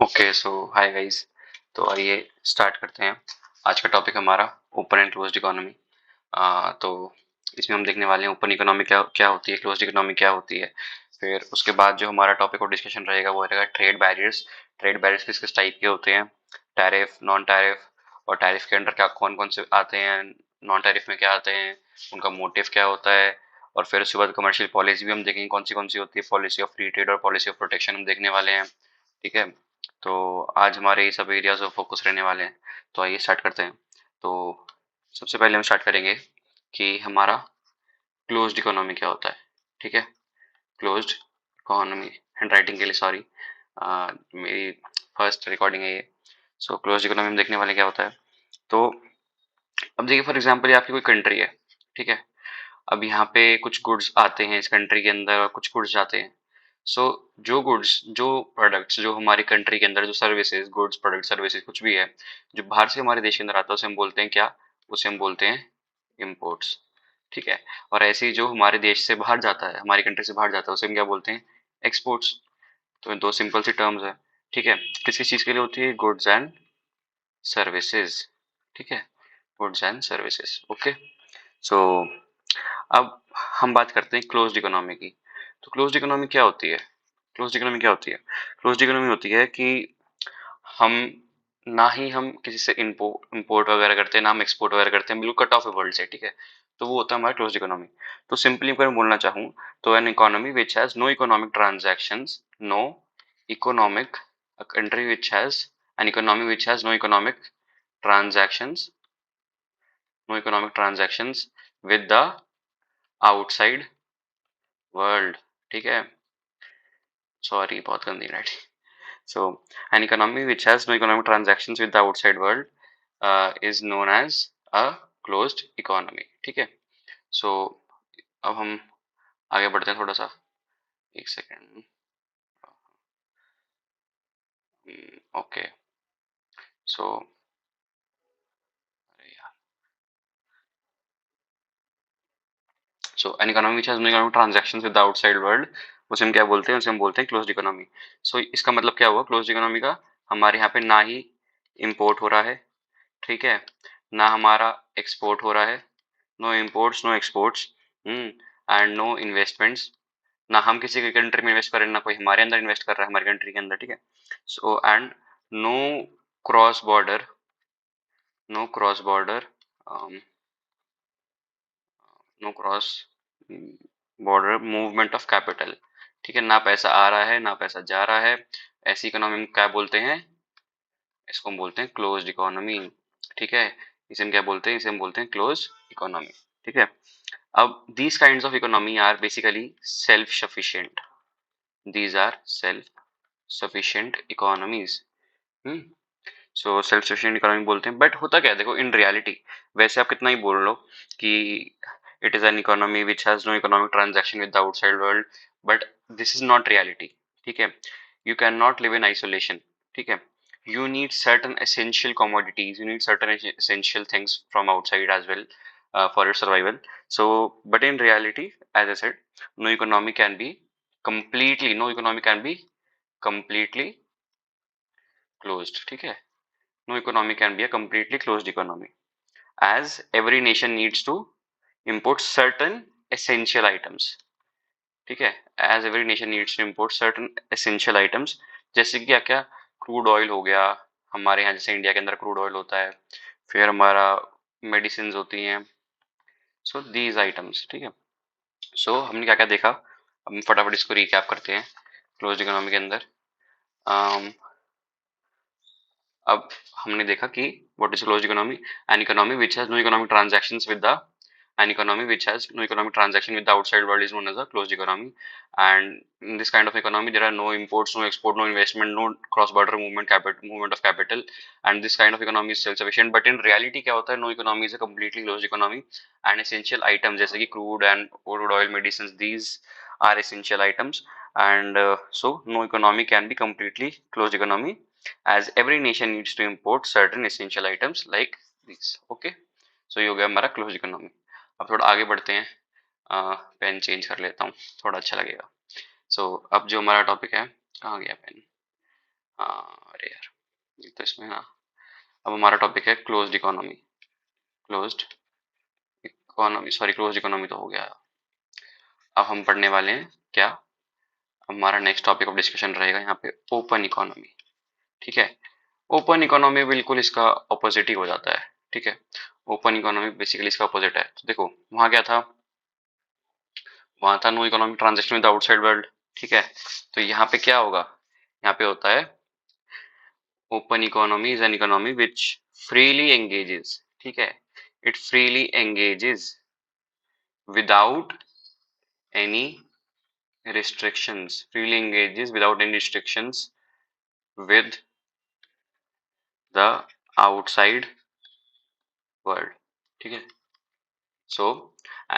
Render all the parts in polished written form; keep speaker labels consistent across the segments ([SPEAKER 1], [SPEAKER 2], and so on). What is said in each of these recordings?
[SPEAKER 1] Okay so hi guys. तो आइए start करते हैं। आज का टॉपिक हमारा ओपन एंड क्लोज्ड इकोनॉमी। तो इसमें हम देखने वाले हैं ओपन इकोनॉमी क्या क्या होती है, क्लोज्ड इकोनॉमी क्या होती है। फिर उसके बाद जो हमारा टॉपिक और डिस्कशन रहेगा वो रहेगा ट्रेड बैरियर्स। ट्रेड बैरियर्स किस किस टाइप के होते हैं, टैरिफ, नॉन टैरिफ, और टैरिफ के अंडर क्या कौन कौन से आते हैं, नॉन टैरिफ में क्या आते हैं, उनका मोटिव क्या होता है। और फिर उसके बाद कमर्शियल पॉलिसी भी हम देखेंगे कौन सी होती है, पॉलिसी ऑफ फ्री ट्रेड और पॉलिसी ऑफ प्रोटेक्शन हम देखने वाले हैं। ठीक है। तो आज हमारे ये सब एरियाज ऑफ फोकस रहने वाले हैं। तो आइए स्टार्ट करते हैं। तो सबसे पहले हम स्टार्ट करेंगे कि हमारा क्लोज्ड इकोनॉमी क्या होता है। ठीक है। क्लोज्ड इकोनॉमी, हैंड राइटिंग के लिए सॉरी, मेरी फर्स्ट रिकॉर्डिंग है ये। सो क्लोज्ड इकोनॉमी में देखने वाले क्या होता है। तो अब देखिए फॉर एग्जांपल ये आपकी कोई कंट्री है। ठीक है। अब यहाँ पे कुछ गुड्स आते हैं इस कंट्री के अंदर और कुछ गुड्स जाते हैं। सो जो गुड्स, जो प्रोडक्ट्स जो हमारी कंट्री के अंदर, जो सर्विसेज, गुड्स, प्रोडक्ट, सर्विसेज कुछ भी है जो बाहर से हमारे देश के अंदर आता है उसे हम बोलते हैं क्या, उसे हम बोलते हैं इम्पोर्ट्स। ठीक है। और ऐसे ही जो हमारे देश से बाहर जाता है, हमारी कंट्री से बाहर जाता है, उसे हम क्या बोलते हैं, एक्सपोर्ट्स। तो दो सिंपल सी टर्म्स है। ठीक है। किस किस चीज के लिए होती है, गुड्स एंड सर्विसेज। ठीक है। Goods and services. ओके। सो अब हम बात करते हैं क्लोज्ड इकोनॉमी की। तो क्लोज्ड इकोनॉमी क्या होती है, क्लोज्ड इकोनॉमी क्या होती है। क्लोज्ड इकोनॉमी होती है कि हम ना ही हम किसी से इंपोर्ट वगैरह करते हैं, ना हम एक्सपोर्ट वगैरह करते हैं, बिल्कुल कट ऑफ है वर्ल्ड से। ठीक है। तो वो होता है हमारा क्लोज्ड इकोनॉमी। तो सिंपली अगर मैं बोलना चाहूँ तो an economy which has no economic transactions, no economic, a country which has an economy which has no economic transactions, no economic transactions with the outside world। ठीक है। सॉरी बहुत गंदी writing. So, an economy which has no economic transactions with the outside world is known as a closed economy। ठीक है। So, अब हम आगे बढ़ते हैं थोड़ा सा। एक second. Okay. So so an economy which has no economic transactions with the outside world, उसे हम क्या बोलते हैं, उसे हम बोलते हैं क्लोज्ड इकोनॉमी। सो इसका मतलब क्या हुआ क्लोज्ड इकोनॉमी का, हमारे यहाँ पे ना ही इम्पोर्ट हो रहा है, ठीक है, ना हमारा एक्सपोर्ट हो रहा है, no imports no exports, and no investments. ना हम किसी की कंट्री में इन्वेस्ट कर रहे हैं, ना कोई हमारे अंदर इन्वेस्ट कर रहा है हमारी कंट्री के अंदर। ठीक है। So and no cross border, no cross border, no cross border movement of capital. ठीक है। ना पैसा आ रहा है ना पैसा जा रहा है। ऐसी इकोनॉमी में क्या बोलते हैं, इसको हम बोलते हैं क्लोज्ड इकोनॉमी। ठीक है। इसे हम क्या बोलते हैं, इसे हम बोलते हैं क्लोज इकोनॉमी। ठीक है। अब these kinds of economy are basically self sufficient, these are self sufficient economies. So self sufficient economy बोलते हैं। बट होता क्या है, देखो इन रियलिटी वैसे आप कितना ही बोल लो कि it is an economy which has no economic transaction with the outside world, but this is not reality. ठीक है। You can not live in isolation. ठीक है। You need certain essential commodities, you need certain essential things from outside as well for your survival. So but in reality, as I said, no economy can be completely, no economy can be completely closed। ठीक है। No economy can be a completely closed economy, as every nation needs to import certain essential items। ठीक है। as every nation needs to import certain essential items, जैसे कि क्या क्या, crude oil हो गया हमारे यहाँ, जैसे इंडिया के अंदर क्रूड ऑयल होता है, फिर हमारा मेडिसिन होती हैं। So these items. ठीक है। सो हमने क्या क्या देखा, हम फटाफट इसको रिकैप करते हैं क्लोज इकोनॉमी के अंदर। अब हमने देखा कि what is closed economy, an economy which has no economic transactions with the, an economy which has no economic transaction with the outside world is known as a closed economy. And in this kind of economy there are no imports, no export, no investment, no cross border movement, movement of capital, and this kind of economy is self sufficient. But in reality क्या होता है, no economy is a completely closed economy, and essential items जैसे कि crude and crude oil, medicines, these are essential items, and so no economy can be completely closed economy, as every nation needs to import certain essential items like these। okay, so ये हो गया हमारा close economy. अब थोड़ा आगे बढ़ते हैं। Pen change कर लेता हूँ, थोड़ा अच्छा लगेगा। सो अब जो हमारा टॉपिक है, कहाँ गया पेन, अरे यार, ये तो इसमें ना, अब हमारा टॉपिक है closed economy. Closed economy, sorry, closed economy तो हो गया। अब हम पढ़ने वाले हैं क्या, हमारा नेक्स्ट टॉपिक ऑफ डिस्कशन रहेगा यहाँ पे ओपन इकोनॉमी। ठीक है, ओपन इकोनॉमी बिल्कुल इसका ऑपोजिट ही हो जाता है। ठीक है, ओपन इकोनॉमी बेसिकली इसका ऑपोजिट है। तो देखो वहां क्या था, वहां था no economic transaction with outside world. ठीक है, तो यहाँ पे क्या होगा, यहाँ पे होता है open economy is an economy which freely engages. ठीक है, it freely engages without any restrictions, freely engages without any restrictions with the outside world. ठीक है, so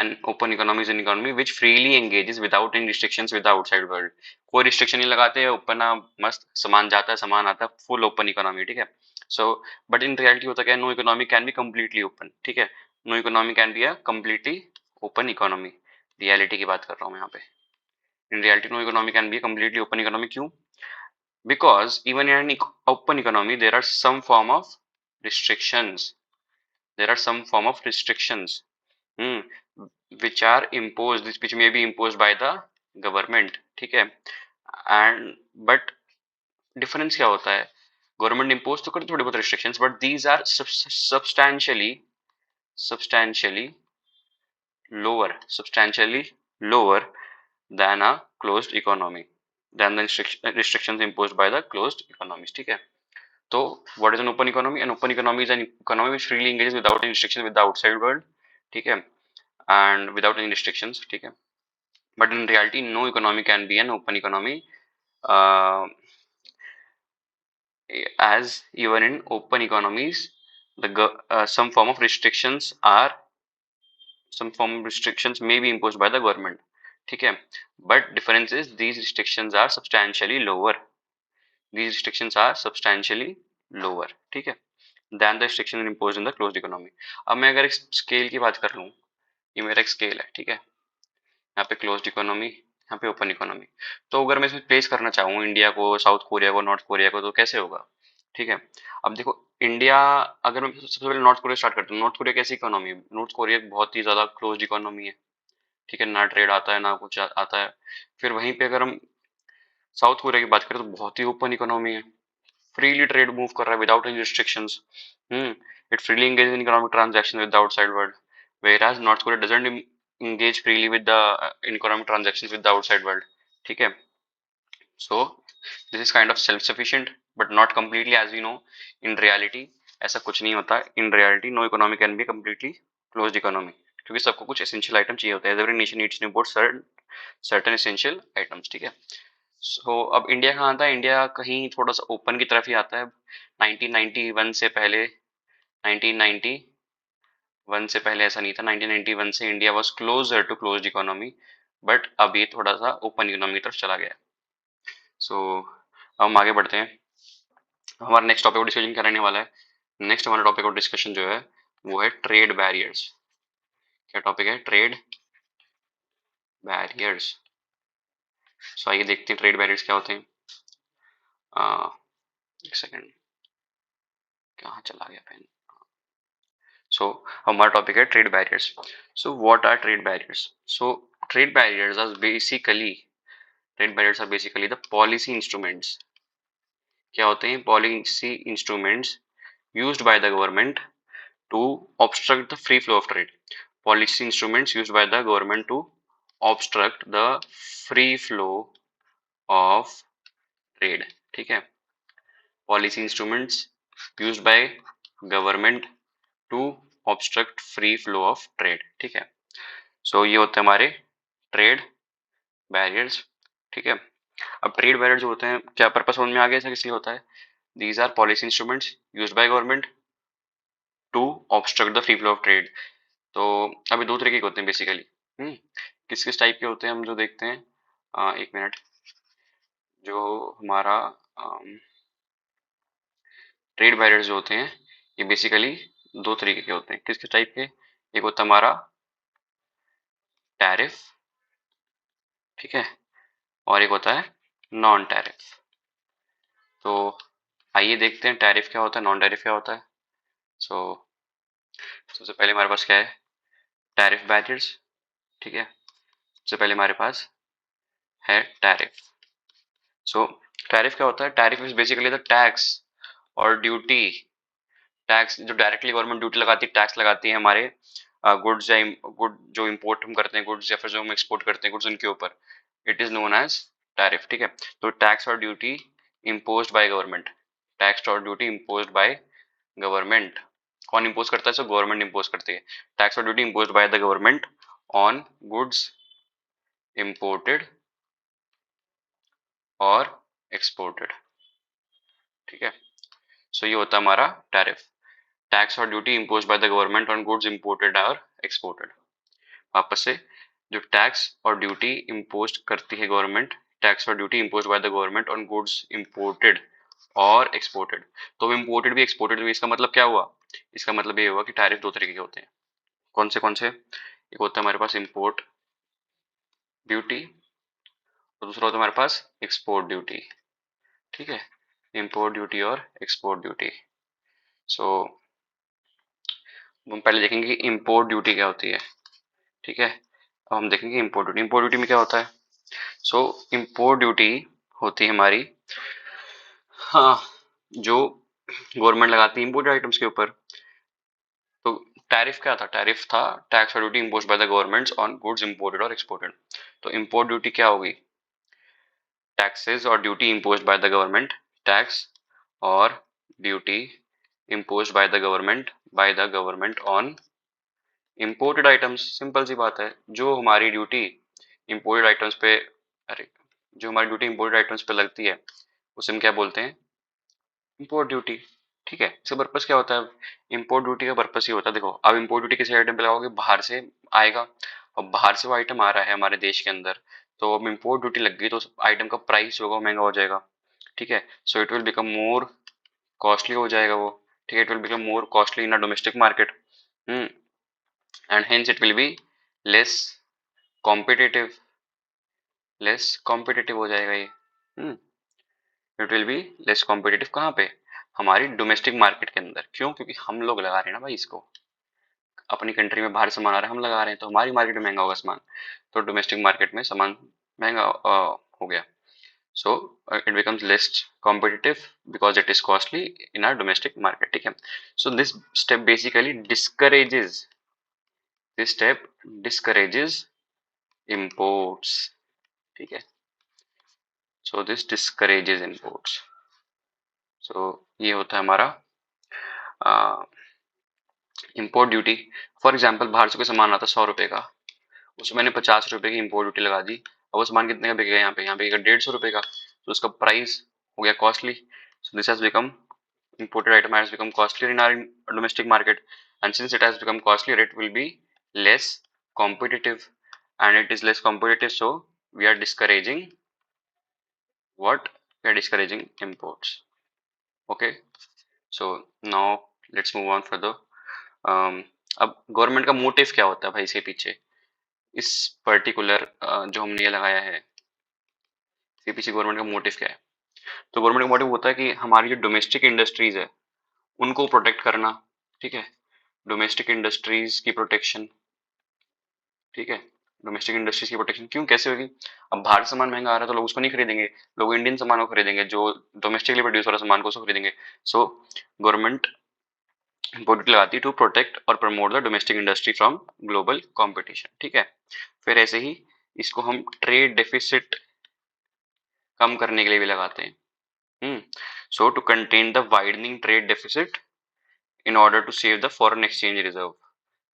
[SPEAKER 1] an open economy is an economy which freely engages without any restrictions with the outside world. कोई restriction नहीं लगाते, open मस्त सामान जाता है सामान आता है, फुल ओपन इकोनॉमी। ठीक है, सो बट इन रियलिटी होता क्या है, no economy can be completely open. ठीक है, no economy can be a completely open economy. Reality की बात कर रहा हूँ मैं यहाँ पे। In reality no economy can be completely open economy. क्यों? Because even in an open economy there are some form of restrictions, there are some form of restrictions, hmm, which are imposed, which may be imposed by the government. ठीक है, and but difference क्या होता है, government impose तो करती थोड़ी बहुत restrictions, but these are substantially lower than a closed economy, than the restrictions imposed by the closed economies. ठीक है, तो what is an open economy? An open economy is an economy which freely engages without any restrictions with the outside world. ठीक है, and without any restrictions. ठीक है, but in reality no economy can be an open economy, uh, as even in open economies some form of restrictions are, some form of restrictions may be imposed by the government. ठीक है, but difference is these restrictions are substantially lower, these restrictions are substantially lower. ठीक है, than the restriction imposed in the closed economy. अब मैं अगर एक scale की बात कर लूँ, ये मेरा एक स्केल है। ठीक है, यहाँ पे क्लोज्ड इकोनॉमी, यहाँ पे ओपन इकोनॉमी। तो अगर मैं इसमें प्लेस करना चाहूँ इंडिया को, साउथ कोरिया को, नॉर्थ कोरिया को, तो कैसे होगा? ठीक है, अब देखो इंडिया, अगर मैं सबसे पहले नॉर्थ कोरिया स्टार्ट करता हूँ, नॉर्थ कोरिया कैसी इकोनॉमी है? नॉर्थ कोरिया बहुत ही ज्यादा क्लोज्ड इकोनॉमी है। ठीक है, ना ट्रेड आता है ना कुछ आता है। फिर वहीं पे अगर हम साउथ कोरिया की बात करें तो बहुत ही ओपन इकोनॉमी है, freely trade move कर रहा है without any restrictions. It freely engages in economic transactions with the outside world, whereas North Korea doesn't engage freely with the in economic transactions with the outside world. ठीक है, so this is kind of self-sufficient but not completely, as we know. In reality ऐसा कुछ नहीं होता। In reality no economy can be completely closed economy, क्योंकि सबको कुछ essential item चाहिए होता है। Every nation needs to import certain essential items. ठीक है, सो अब इंडिया कहाँ आता है? इंडिया कहीं थोड़ा सा ओपन की तरफ ही आता है। 1991 से पहले, 1991 से पहले ऐसा नहीं था। 1991 से India was closer to closed economy, but अब ये थोड़ा सा ओपन इकोनॉमी की तरफ चला गया। सो अब हम आगे बढ़ते हैं, हमारा नेक्स्ट टॉपिक ऑफ डिस्कशन क्या रहने वाला है। नेक्स्ट हमारा टॉपिक ऑफ डिस्कशन जो है वो है ट्रेड बैरियर्स। क्या टॉपिक है? Trade barriers. सो आइए देखते हैं ट्रेड बैरियर्स क्या होते हैं। एक सेकेंड, कहाँ चला गया पेन? सो हमारा टॉपिक है trade barriers. So what are trade barriers? So trade barriers are basically, trade barriers are basically the policy instruments. क्या होते हैं? Policy instruments used by the government to obstruct the free flow of trade. Policy instruments used by the government to obstruct the free flow of trade. ठीक है, policy instruments used by government to obstruct free flow of trade. ठीक है, so ये होते हैं हमारे trade barriers. ठीक है, अब ट्रेड बैरियर जो होते हैं, क्या पर्पस समझ में आ गया ऐसा किस लिए होता है? These are policy instruments used by government to obstruct the free flow of trade. तो अभी दो तरीके के होते हैं बेसिकली। किस किस टाइप के होते हैं हम जो देखते हैं, एक मिनट, जो हमारा ट्रेड बैरियर्स जो होते हैं ये बेसिकली दो तरीके के होते हैं। किस किस टाइप के? एक होता है हमारा टैरिफ, ठीक है, और एक होता है नॉन टैरिफ। तो आइए देखते हैं टैरिफ क्या होता है, नॉन टैरिफ क्या होता है। सो सबसे पहले हमारे पास क्या है, टैरिफ बैरियर्स। ठीक है, सबसे पहले हमारे पास है टैरिफ। सो टैरिफ क्या होता है, tariff is basically the tax और ड्यूटी, टैक्स जो डायरेक्टली गवर्नमेंट ड्यूटी लगाती है, टैक्स लगाती है हमारे गुड्स या गुड जो इंपोर्ट हम करते हैं गुड्स या फिर जो हम एक्सपोर्ट करते हैं गुड्स उनके ऊपर, it is known as tariff. ठीक है, तो टैक्स और duty imposed by government, tax और ड्यूटी इम्पोज्ड बाय गवर्नमेंट। कौन इम्पोज करता है, सो गवर्नमेंट इम्पोज करती है। टैक्स और duty imposed by the government on goods imported और एक्सपोर्टेड। ठीक है, सो ये होता है हमारा टैरिफ, टैक्स और duty impose by the government on goods imported और एक्सपोर्टेड। वापस से, जो टैक्स और ड्यूटी इम्पोज करती है गवर्नमेंट, टैक्स और duty impose by the government on goods imported और एक्सपोर्टेड। तो इम्पोर्टेड भी एक्सपोर्टेड भी, इसका मतलब क्या हुआ, इसका मतलब ये हुआ कि टैरिफ दो तरीके के होते हैं। कौन से, एक होता है हमारे पास इम्पोर्ट ड्यूटी और दूसरा होता है हमारे पास एक्सपोर्ट ड्यूटी। ठीक है, इम्पोर्ट ड्यूटी और एक्सपोर्ट ड्यूटी। सो हम पहले देखेंगे कि इम्पोर्ट ड्यूटी क्या होती है। ठीक है, अब हम देखेंगे इम्पोर्ट ड्यूटी। इम्पोर्ट ड्यूटी में क्या होता है, सो इम्पोर्ट ड्यूटी होती है हमारी, हाँ, जो गवर्नमेंट लगाती है इम्पोर्टेड आइटम्स के ऊपर। तो टैरिफ क्या था, टैरिफ था टैक्स और duty imposed by the governments on goods imported और एक्सपोर्टेड। तो इम्पोर्ट ड्यूटी क्या होगी, टैक्सेस और duty imposed by the government, tax और duty imposed by the government on imported items. Simple सी बात है, जो हमारी ड्यूटी इम्पोर्टेड आइटम्स पे, अरे, जो हमारी ड्यूटी इम्पोर्टेड आइटम्स पे लगती है उसे हम क्या बोलते हैं, इम्पोर्ट ड्यूटी। ठीक है, इसका पर्पस क्या होता है, इम्पोर्ट ड्यूटी का पर्पस ये होता है, देखो अब इम्पोर्ट ड्यूटी किसी आइटम पे लगाओगे, बाहर से आएगा, अब बाहर से वो आइटम आ रहा है हमारे देश के अंदर, तो अब इम्पोर्ट ड्यूटी लग गई तो आइटम का प्राइस जो होगा महंगा हो जाएगा। ठीक है, so it will become more costly हो जाएगा वो। ठीक है, it will become more costly in a domestic market, and hence it will be less competitive, less competitive हो जाएगा ये। It will be less competitive कहाँ पे, हमारी डोमेस्टिक मार्केट के अंदर। क्यों, क्योंकि हम लोग लगा रहे हैं ना भाई इसको, अपनी कंट्री में बाहर सामान आ रहा है हम लगा रहे हैं, तो हमारी मार्केट में महंगा होगा सामान, तो डोमेस्टिक मार्केट में सामान महंगा हो गया। So it becomes less competitive because it is costly in are domestic market. ठीक है, so this step basically discourages, this step discourages imports। ठीक है, सो दिस डिस्करेजेस imports। सो ये होता है हमारा इम्पोर्ट ड्यूटी। फॉर एग्जाम्पल बाहर से कोई सामान आता है 100 रुपए का, उसमें मैंने 50 रुपए की इम्पोर्ट ड्यूटी लगा दी, अब वो सामान कितने का बिकेगा, यहाँ पे 150 रुपए का, तो उसका प्राइस हो गया costly. So this has become, imported item has become costlier in our domestic market, and since it has become costlier it will be less competitive, and it is less competitive, so we are discouraging what, we are discouraging imports। Okay, so now let's move on further। अब government का motive क्या होता है भाई इसके पीछे, इस particular जो हमने ये लगाया है इसके पीछे गवर्नमेंट का मोटिव क्या है। तो गवर्नमेंट का मोटिव होता है कि हमारी जो डोमेस्टिक इंडस्ट्रीज है उनको प्रोटेक्ट करना। ठीक है, डोमेस्टिक इंडस्ट्रीज की प्रोटेक्शन। ठीक है, डोमेस्टिक इंडस्ट्रीज की प्रोटेक्शन क्यों, कैसे होगी, अब बाहर से सामान महंगा आ रहा है तो लोग उसको नहीं खरीदेंगे, लोग इंडियन सामान को खरीदेंगे, जो डोमेस्टिकली प्रोड्यूस हो रहा सामान को उसको खरीदेंगे। सो गवर्नमेंट इम्पोर्ट लगाती है टू प्रोटेक्ट और promote the domestic industry from global competition. ठीक है, फिर ऐसे ही इसको हम ट्रेड डेफिसिट कम करने के लिए भी लगाते हैं। So to contain the widening trade deficit in order to save the foreign exchange reserve.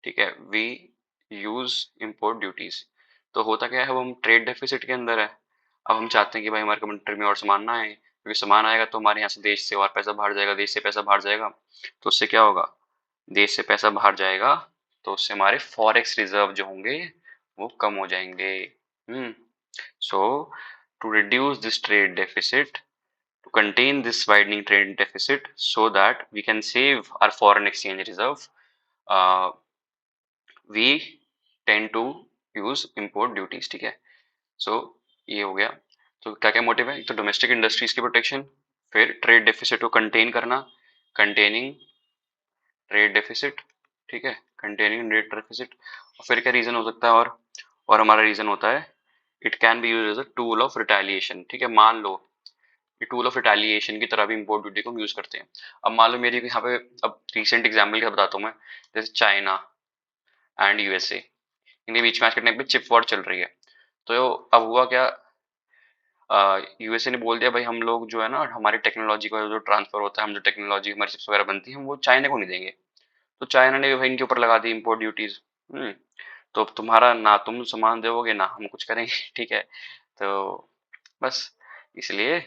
[SPEAKER 1] ठीक है, वी यूज इम्पोर्ट ड्यूटीज। तो होता क्या है, अब हम ट्रेड डेफिसिट के अंदर है, अब हम चाहते हैं कि भाई हमारे कंट्री में और सामान ना आए, क्योंकि सामान आएगा तो हमारे यहाँ से देश से और पैसा बाहर जाएगा, देश से पैसा बाहर जाएगा, तो उससे क्या होगा, देश से पैसा बाहर जाएगा तो उससे हमारे फॉरेक्स रिजर्व जो होंगे वो कम हो जाएंगे। So to reduce this trade deficit, to contain this widening trade deficit so that we can save our foreign exchange reserve, uh, we tend to use import duties। ठीक है, सो ये हो गया। तो क्या क्या मोटिव है, एक तो डोमेस्टिक इंडस्ट्रीज की प्रोटेक्शन, फिर ट्रेड डेफिसिट को कंटेन करना, कंटेनिंग ट्रेड डेफिसिट, ठीक है, कंटेनिंग ट्रेड डेफिसिट। और फिर क्या रीजन हो सकता है? और हमारा रीजन होता है it can be use as a tool of retaliation, ठीक है। मान लो ये टूल ऑफ रिटेलिएशन की तरह भी इंपोर्ट ड्यूटी को हम यूज करते हैं। अब मान लो मेरी यहाँ पे, अब रिसेंट एग्जाम्पल क्या बताता हूँ मैं, जैसे चाइना एंड यूएसए, इनके बीच में आज के टाइम पे चिप वॉर चल रही है। तो अब हुआ क्या, यूएसए ने बोल दिया भाई हम लोग जो है ना, हमारी टेक्नोलॉजी का जो ट्रांसफर होता है, हम जो टेक्नोलॉजी हमारी चिप्स वगैरह बनती है, हम वो चाइना को नहीं देंगे। तो चाइना ने भाई इनके ऊपर लगा दी इम्पोर्ट ड्यूटीज। तो अब तुम्हारा ना तुम सामान दोगे ना हम कुछ करेंगे ठीक है। तो बस इसलिए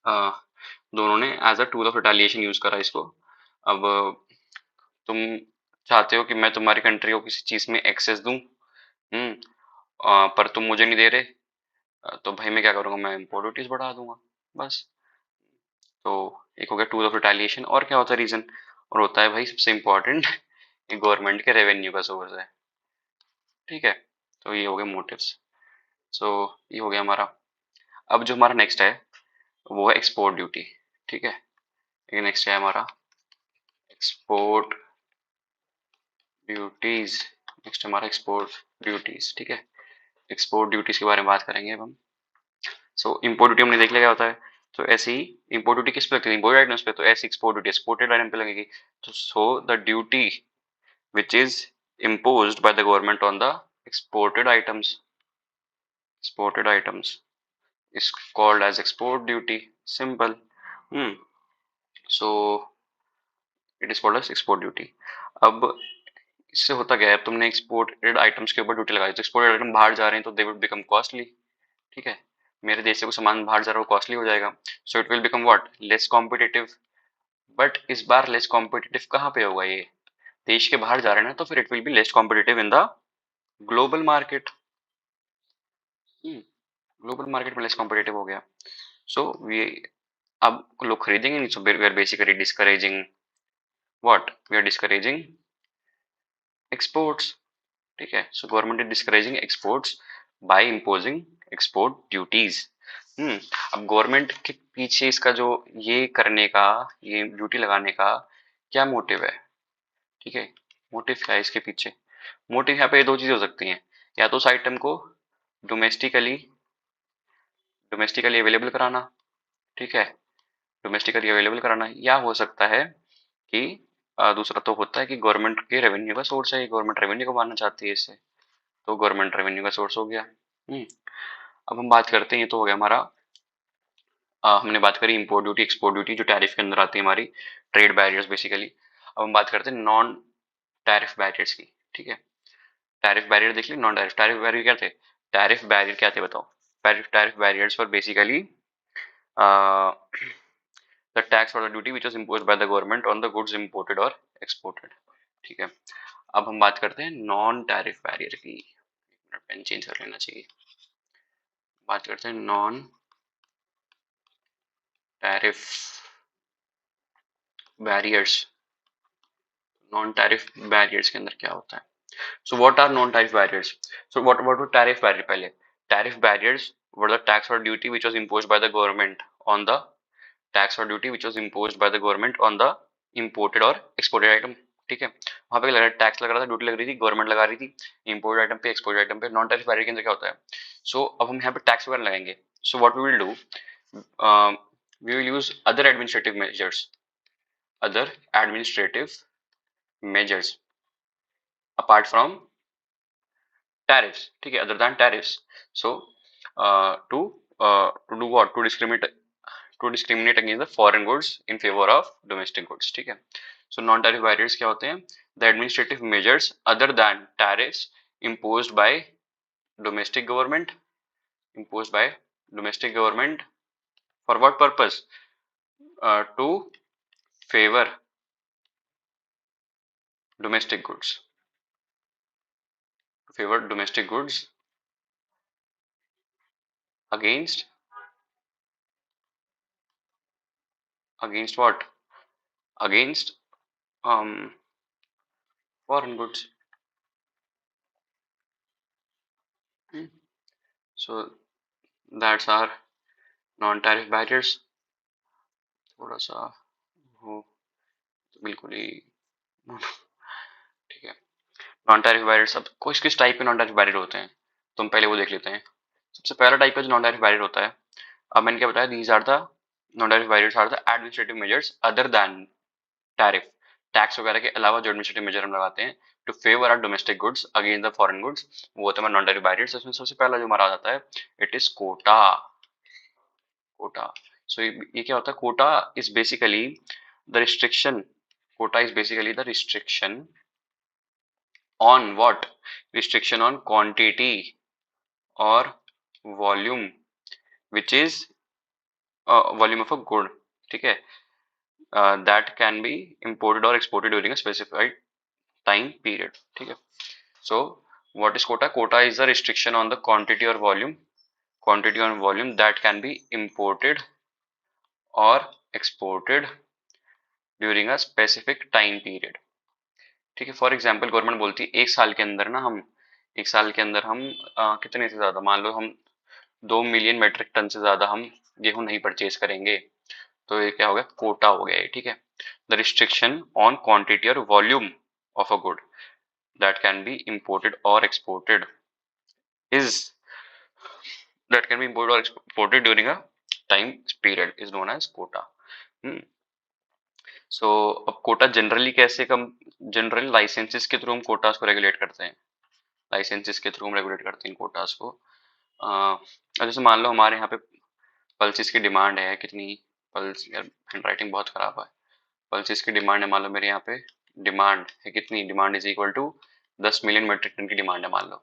[SPEAKER 1] दोनों ने as a tool of retaliation use करा इसको। अब तुम चाहते हो कि मैं तुम्हारी कंट्री को किसी चीज में एक्सेस दूं, पर तुम मुझे नहीं दे रहे, तो भाई मैं क्या करूंगा, मैं इम्पोर्ट ड्यूटीज बढ़ा दूंगा बस। तो एक हो गया टूल ऑफ रिटेलिएशन। और क्या होता है रीजन? और होता है भाई सबसे इम्पोर्टेंट, ये गवर्नमेंट के रेवेन्यू का सोर्स है, ठीक है। तो ये हो गए मोटिव्स। सो ये हो गया हमारा। अब जो हमारा नेक्स्ट है वो है एक्सपोर्ट ड्यूटी, ठीक है। ये नेक्स्ट है हमारा एक्सपोर्ट ड्यूटीज। नेक्स्ट हमारा एक्सपोर्ट ड्यूटीज, ठीक है। एक्सपोर्ट ड्यूटीज के बारे में बात करेंगे अब हम। सो इम्पोर्ट ड्यूटी हमने देख लिया क्या होता है। तो ऐसे ही इम्पोर्ट ड्यूटी किस पे लगती है? इम्पोर्टेड आइटम्स पे। तो ऐसी एक्सपोर्ट ड्यूटी एक्सपोर्टेड आइटम पे लगेगी। तो so the duty which is imposed by the government on the exported items is called as export duty. Simple. So it is called as export duty. अब इससे होता क्या है, अब तुमने एक्सपोर्टेड आइटम्स के ऊपर ड्यूटी लगाई, तो एक्सपोर्टेड आइटम बाहर जा रहे हैं तो दे वुड बिकम कॉस्टली, ठीक है। मेरे देश से कोई सामान बाहर जा रहा है वो कॉस्टली हो जाएगा। So it will become what, less competitive. But इस बार लेस कॉम्पिटिटिव कहाँ पे होगा? ये देश के बाहर जा रहे हैं ना, तो फिर it will be less competitive in the global market. Global market में लेस कॉम्पिटिटिव हो गया। सो वी, अब लोग खरीदेंगे नहीं, so we are basically discouraging what, we are discouraging exports, ठीक है। So government is discouraging exports by imposing export duties. अब गवर्नमेंट के पीछे इसका जो ये करने का, ये ड्यूटी लगाने का क्या मोटिव है, ठीक है। मोटिव क्या है इसके पीछे? मोटिव यहाँ पे दो चीजें हो सकती हैं। या तो उस आइटम को डोमेस्टिकली डोमेस्टिकली अवेलेबल कराना, ठीक है, डोमेस्टिकली अवेलेबल कराना। या हो सकता है कि दूसरा तो होता है कि गवर्नमेंट के रेवेन्यू का सोर्स है, गवर्नमेंट रेवेन्यू कमाना चाहती है इससे, तो गवर्नमेंट रेवेन्यू का सोर्स हो गया। अब हम बात करते हैं, ये तो हो गया हमारा, हमने बात करी इंपोर्ट ड्यूटी एक्सपोर्ट ड्यूटी जो टैरिफ के अंदर आती है, हमारी ट्रेड बैरियर्स बेसिकली। अब हम बात करते हैं नॉन टैरिफ बैरियर्स की, ठीक है। टैरिफ बैरियर देख ली, नॉन टैरिफ, टैरिफ बैरियर क्या थे? टैरिफ बैरियर क्या थे बताओ? टैरिफ बैरियर्स पर basically the tax or the duty which was imposed by the government on the goods imported or exported, ठीक है। अब हम बात करते हैं नॉन टैरिफ बैरियर की। पेन चेंज कर लेना चाहिए। बात करते हैं non tariff barriers. Non tariff barriers के अंदर क्या होता है? So what are non tariff barriers? So what were tariff barrier? पहले tariff barriers were the tax और duty which was imposed by the government on the tax और duty which was imposed by the government on the imported और exported item, ठीक है। वहां पे लग रहा टैक्स लग रहा था, ड्यूटी लग रही थी, गवर्नमेंट लगा रही थी इम्पोर्ट आइटम पे, एक्सपोर्ट आइटम पे। नॉन टैरिफ बैरियर के अंदर क्या होता है? सो अब हम यहाँ पे टैक्स वगैरह लगाएंगे। So what we will do, we will use other administrative measures apart from tariffs, ठीक है, other than tariffs. So to do what, to discriminate against the foreign goods in favor of domestic goods, ठीक है। So non tariff barriers क्या होते हैं? The administrative measures other than tariffs imposed by domestic government, imposed by domestic government for what purpose? To favor domestic goods, to favor domestic goods against what? Against foreign goods. So that's our non-tariff barriers. थोड़ा सा हो तो बिल्कुल ही ठीक है। Non tariff barrier सब किस किस टाइप के नॉन टैरिफ बैरियर होते हैं तो हम पहले वो देख लेते हैं। सबसे पहला टाइप का जो नॉन टैरिफ बैरियर होता है, अब मैंने क्या बताया, these are the non tariff barriers are the administrative measures other than tariff, tax वगैरह के अलावा जो एडमिनिस्ट्रेटिव मेजर हम लगाते हैं to favour our domestic goods against the foreign goods, वो होता है नॉन टैरिफ बैरियर्स। इसमें सबसे पहला जो हमारा आ जाता है it is quota. Quota, so ये क्या होता है, quota is basically the restriction, quota is basically the restriction on what, restriction on quantity or volume which is volume of a good, ठीक है, that can be imported or exported during a specified time period, ठीक है। So what is quota? Quota is a restriction on the quantity or volume, quantity or volume that can be imported or exported during a specific time period, ठीक है। For example government बोलती है एक साल के अंदर ना हम, एक साल के अंदर हम कितने से ज्यादा, मान लो हम 2 मिलियन मेट्रिक टन से ज्यादा हम गेहूं नहीं परचेज करेंगे, तो ये क्या हो गया, कोटा हो गया ये, ठीक है। द रिस्ट्रिक्शन ऑन क्वांटिटी और volume of a good that can be imported और exported is, that can be imported or exported during a time period is known as quota. सो अब कोटा जनरली कैसे कम, जनरल लाइसेंसेस के through हम quotas को regulate करते हैं, licences के through हम रेगुलेट करते हैं कोटास को। जैसे मान लो हमारे यहाँ पे पल्सेस की डिमांड है कितनी, पल्स यार हैंड राइटिंग बहुत खराब है, पल्सेस की डिमांड है मान लो मेरे यहाँ पे, डिमांड है कितनी, demand is equal to 10 million metric ton की डिमांड है मान लो,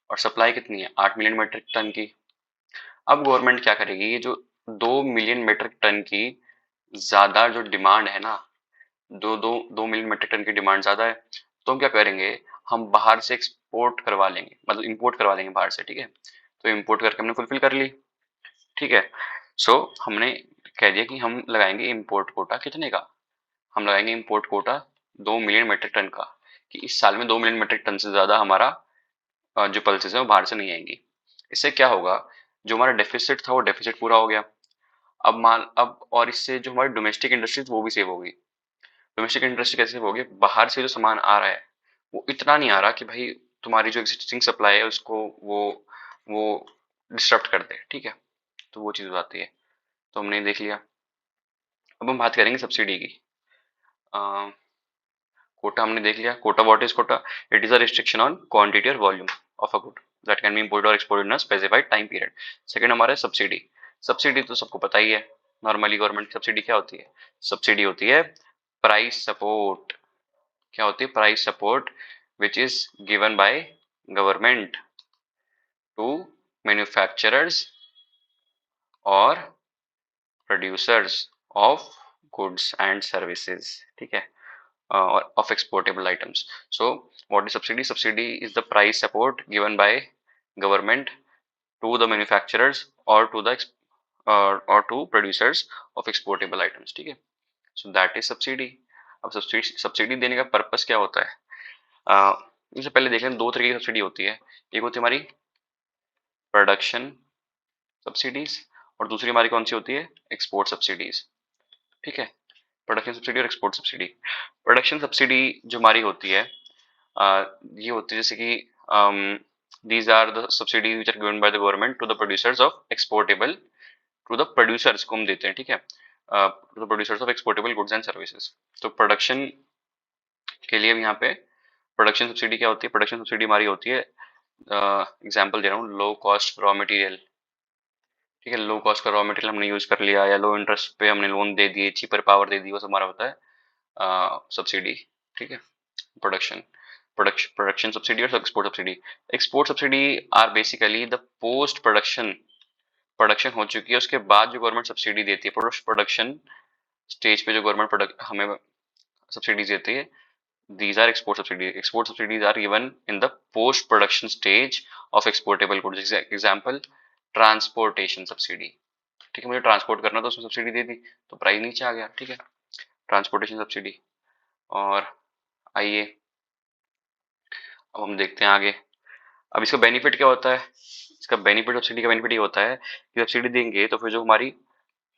[SPEAKER 1] और सप्लाई कितनी है 8 मिलियन मेट्रिक टन की। अब गवर्नमेंट क्या करेगी, ये जो 2 मिलियन मेट्रिक टन की ज्यादा जो डिमांड है ना, दो मिलियन मेट्रिक टन की डिमांड ज्यादा है, तो हम क्या करेंगे, हम बाहर से एक्सपोर्ट करवा लेंगे, मतलब इंपोर्ट करवा लेंगे बाहर से, ठीक है। तो इंपोर्ट करके हमने फुलफिल कर ली, ठीक है। सो हमने कह दिया कि हम लगाएंगे इंपोर्ट कोटा कितने का, हम लगाएंगे import quota 2 million metric ton का, कि इस साल में 2 मिलियन मेट्रिक टन से ज्यादा हमारा जो पल्सेस है वो बाहर से नहीं आएंगी। इससे क्या होगा, जो हमारा डेफिसिट था वो डेफिसिट पूरा हो गया। अब और इससे जो हमारी डोमेस्टिक इंडस्ट्री वो भी सेव होगी। डोमेस्टिक इंडस्ट्री कैसे सेव होगी, बाहर से जो सामान आ रहा है वो इतना नहीं आ रहा कि भाई तुम्हारी जो एग्जिस्टिंग सप्लाई है उसको वो डिस्टर्ब कर दे, ठीक है। तो वो चीज हो जाती है, तो हमने देख लिया। अब हम बात करेंगे सब्सिडी की। कोटा हमने देख लिया, quota what is quota, it is a restriction on quantity और volume of a good that can be imported और exported in a specified time period. Second हमारा सब्सिडी, सब्सिडी तो सबको पता ही है, नॉर्मली गवर्नमेंट की सब्सिडी क्या होती है, सब्सिडी होती है प्राइस सपोर्ट, क्या होती है, price support which is given by government to manufacturers और producers of goods and services, ठीक है, of exportable items. So what is subsidy? Subsidy is the price support given by government to the manufacturers or to the or to producers of exportable items, ठीक है। So that is subsidy. अब subsidy देने का purpose क्या होता है, इससे पहले देख लें, दो तरीके की सब्सिडी होती है, एक होती है हमारी प्रोडक्शन सब्सिडीज और दूसरी हमारी कौन सी होती है, एक्सपोर्ट सब्सिडीज, ठीक है। प्रोडक्शन सब्सिडी और एक्सपोर्ट सब्सिडी। प्रोडक्शन सब्सिडी जो हमारी होती है ये होती है जैसे कि these are the subsidies which are given by the government to the producers of exportable, to the producers को हम देते हैं, ठीक है, to the producers of exportable goods and services. तो प्रोडक्शन के लिए यहाँ पे प्रोडक्शन सब्सिडी क्या होती है, प्रोडक्शन सब्सिडी हमारी होती है, एग्जाम्पल दे रहा हूँ, लो कॉस्ट रॉ मटेरियल, ठीक है, लो कॉस्ट का रॉ मटेरियल हमने यूज कर लिया, या लो इंटरेस्ट पे हमने लोन दे दिए, चीपर पावर दे दी, वो हमारा होता है सब्सिडी, ठीक है। प्रोडक्शन प्रोडक्शन सब्सिडी और export subsidy. Export subsidy are basically the post production, production हो चुकी है उसके बाद जो गवर्नमेंट सब्सिडी देती है, पोस्ट प्रोडक्शन स्टेज पे जो गवर्नमेंट हमें सब्सिडीज देती है, these are export subsidies. Export subsidies are given in the post production stage of exportable goods. Example, transportation subsidy, ठीक है, मुझे ट्रांसपोर्ट करना तो उसमें सब्सिडी दे दी तो प्राइस नीचे आ गया, ठीक है, ट्रांसपोर्टेशन सब्सिडी। और आइए अब हम देखते हैं आगे, अब इसका बेनिफिट क्या होता है, इसका बेनिफिट, सब्सिडी का बेनिफिट ये होता है कि सब्सिडी देंगे तो फिर जो हमारी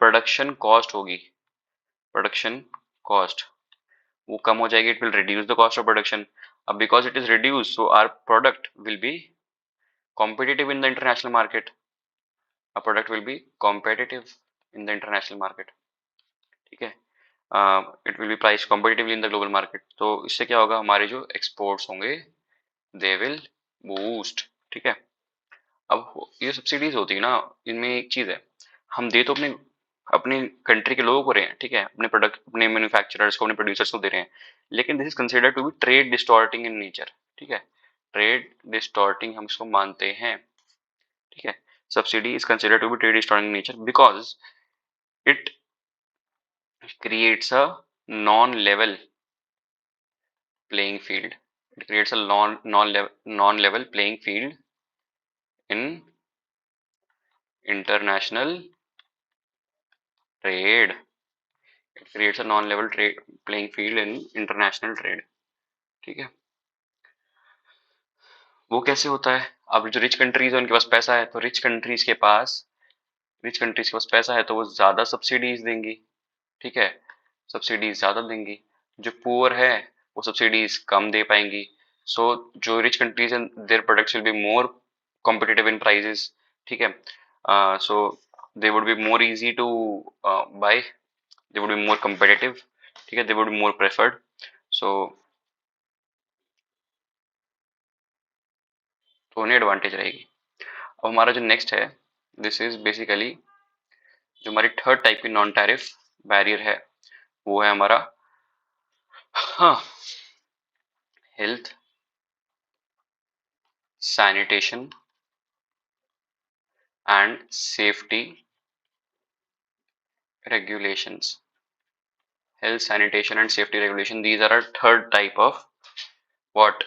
[SPEAKER 1] प्रोडक्शन कॉस्ट होगी, प्रोडक्शन कॉस्ट वो कम हो जाएगी, it will reduce the cost of production. अब because it is reduce, so our product will be competitive in the international market. A product will be competitive in the international market. ठीक है. It will be priced competitively in the global market. तो इससे क्या होगा, हमारे जो exports होंगे they will boost. ठीक है. अब ये सब्सिडीज होती है ना, इनमें एक चीज है, हम दे तो अपने अपने कंट्री के लोगों को रहे हैं, ठीक है, अपने प्रोडक्ट अपने मैन्युफैक्चरर्स को अपने प्रोड्यूसर्स को दे रहे हैं, लेकिन this is considered to be trade distorting in nature. ठीक है, ट्रेड डिस्टॉर्टिंग हम इसको मानते हैं. ठीक है, subsidy is considered to be trade distorting in nature because it creates a non-level playing field. It creates a non-level playing field in international trade. It creates a non-level trade playing field in international trade. ठीक है, वो कैसे होता है? अब जो rich countries है उनके पास पैसा है, तो रिच कंट्रीज के पास पैसा है तो वो ज्यादा सब्सिडीज देंगी. ठीक है, सब्सिडीज ज्यादा देंगी. जो पुअर है वो सब्सिडीज कम दे पाएंगी. सो जो रिच कंट्रीज हैं their products will be more competitive in prices. ठीक है, so they would be more easy to buy, they would be more competitive. ठीक है, they would be more preferred. So तो उन्हें advantage रहेगी. अब हमारा जो नेक्स्ट है, दिस इज बेसिकली जो हमारी थर्ड टाइप की नॉन टैरिफ बैरियर है, वो है हमारा health sanitation and safety regulations. Health, sanitation and safety regulation, these are our third type of what?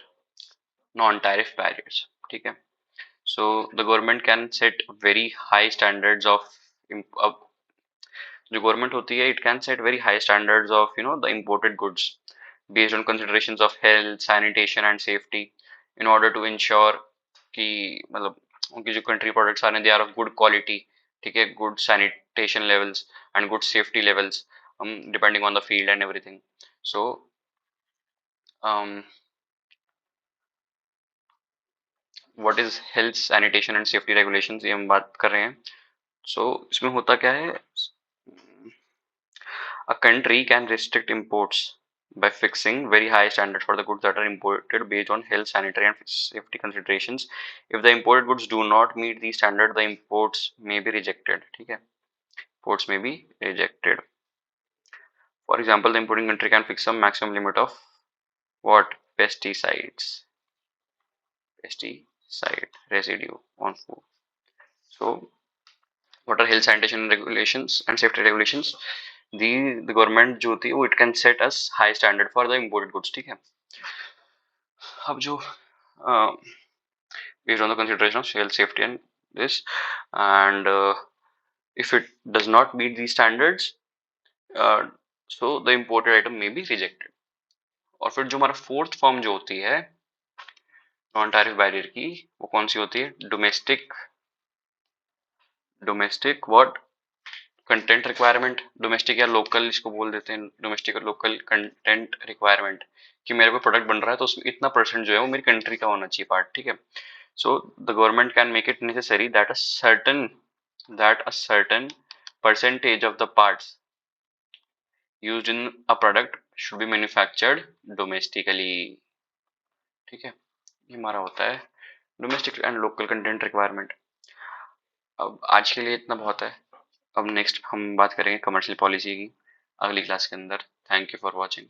[SPEAKER 1] Non-tariff barriers. ठीक है, so the government can set very high standards of जो government होती है, it can set very high standards of the imported goods based on considerations of health, sanitation and safety in order to ensure कि मतलब उनकी जो country products आ रहे हैं they are of good quality. ठीक है, good sanitation levels and good safety levels depending on the field and everything. So what is health sanitation and safety regulations, ये हम बात कर रहे हैं. सो इसमें होता क्या है, a country can restrict imports by fixing very high standards for the goods that are imported based on health, sanitary and safety considerations. If the imported goods do not meet these standards, the imports may be rejected. ठीक है, imports may be rejected. For example, the importing country can fix some maximum limit of what? Pesticide residue on food. So what are health sanitation regulations and safety regulations? The government जो होती है वो it can set us high standard for the imported goods. ठीक है, अब जो based on the consideration of health, safety and this, and if it does not meet these standards, so the imported item may be rejected. और फिर जो हमारा fourth form जो होती है नॉन टैरिफ बैरियर की, वो कौन सी होती है? Domestic what? Content requirement. Domestic या लोकल इसको बोल देते हैं, डोमेस्टिक और लोकल कंटेंट रिक्वायरमेंट, कि मेरे को प्रोडक्ट बन रहा है तो उसमें इतना परसेंट जो है वो मेरी कंट्री का होना चाहिए पार्ट. ठीक है, so the government can make it necessary that a certain percentage of the parts used in a product should be manufactured domestically. ठीक है, ये हमारा होता है domestic and local content requirement. अब आज के लिए इतना बहुत है. अब नेक्स्ट हम बात करेंगे कमर्शियल पॉलिसी की अगली क्लास के अंदर. Thank you for watching.